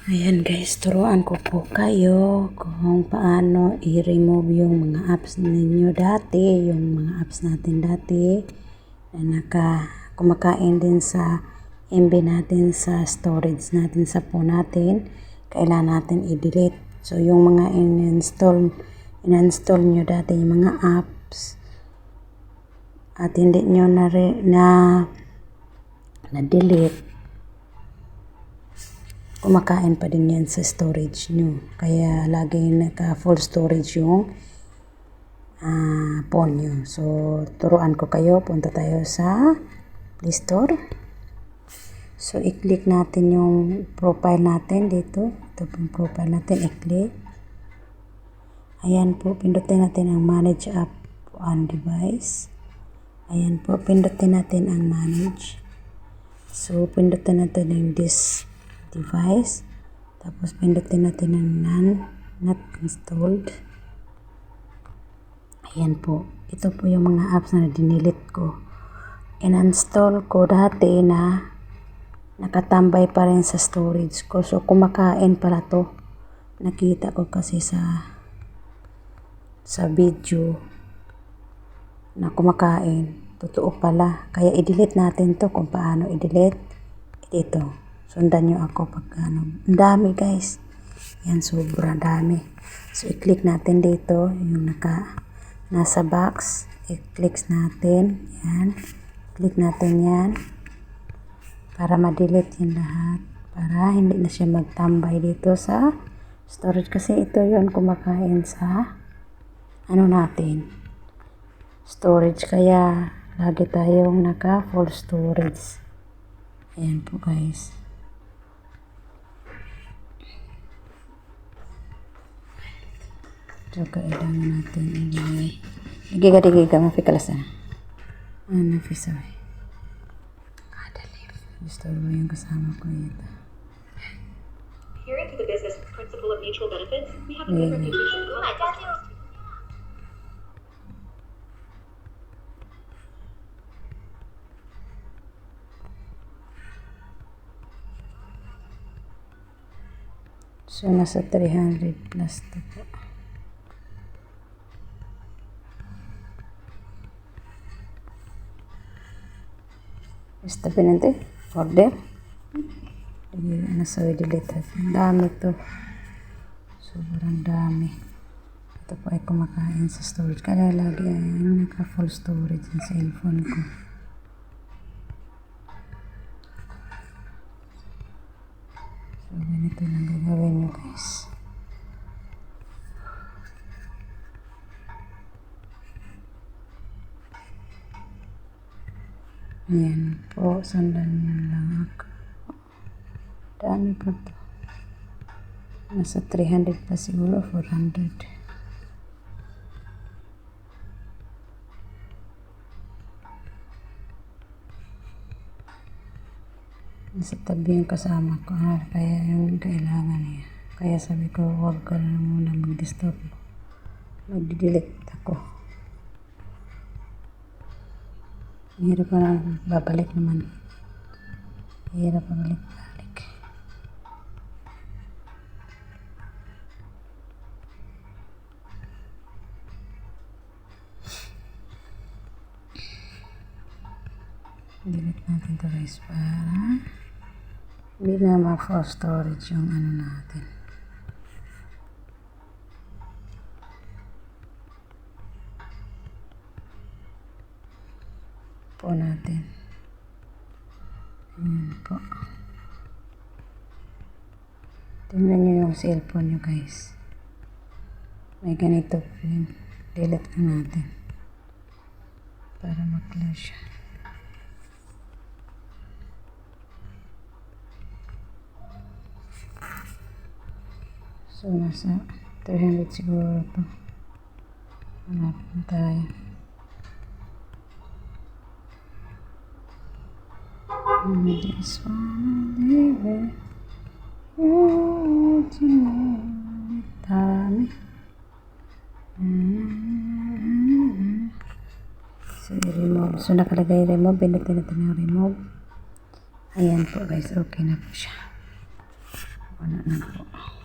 Ayan guys, turuan ko po kayo kung paano i-remove yung mga apps ninyo dati, yung mga apps natin dati na kumakain din sa MB natin, sa storage natin, sa phone natin. Kailangan natin i-delete. So yung mga in-install nyo dati, yung mga apps at hindi nyo na-delete, kumakain pa din yan sa storage nyo. Kaya lagi naka full storage yung phone nyo. So, turuan ko kayo. Punta tayo sa Play Store. So, i-click natin yung profile natin dito. Ito yung profile natin. I-click. Ayan po. Pindutin natin ang Manage App on Device. Ayan po. Pindutin natin ang Manage. So, pindutin natin yung this device. Tapos pindutin natin ang not installed. Ayan po. Ito po yung mga apps na dinelete ko. In-install ko dati na nakatambay pa rin sa storage ko. So kumakain pala to. Nakita ko kasi sa video na kumakain. Totoo pala. Kaya i-delete natin to. Kung paano i-delete. Ito. Sundan nyo ako pag ano. Ang dami guys. Yan, sobrang dami. So, i-click natin dito. Yung nasa box. I-click natin. Yan. Click natin yan. Para ma-delete yan lahat. Para hindi na siya magtambay dito sa storage. Kasi ito yon kumakain sa ano natin. Storage. Kaya lagi tayong naka full storage. Ayan po guys. So, kailangan natin ilagay. Giga-giga, mapikalas na. Nafisoy. Gusto mo yung kasama ko ito. Adhering to the business principle of mutual benefits, we have a good reputation. So, nasa 300 plus to po. Basta pinante, order. Nasa delete. Ang dami to. Sobrang dami. Ito po ay kumakain sa storage. Kaya lagi ay naka full storage yung cellphone ko. So, ganito lang gagawin nyo guys. Ayan po, sundan nyo lang ako. Dami po to. Nasa 300 pa siguro, 400. Nasa tabi yung kasama ko. Kaya yung kailangan niya. Kaya sabi ko, huwag ka na muna mag-disturb. Mag-delete ako. Hirap pa na babalik naman. Hirap pa balik-balik. Delete natin ito guys para hindi na ma-full storage yung ano natin. Po natin. Ayan po. Tingnan nyo yung cellphone nyo guys. May ganito po yun. Delete na natin. Para mag-close siya. So, nasa 300 siguro ito. Hanapin tayo. This one, baby. Dami. So, i-remove. So, nakalagay remove. Pindutin natin yung remove. Ayan po guys. Okay na po siya. Ano na po.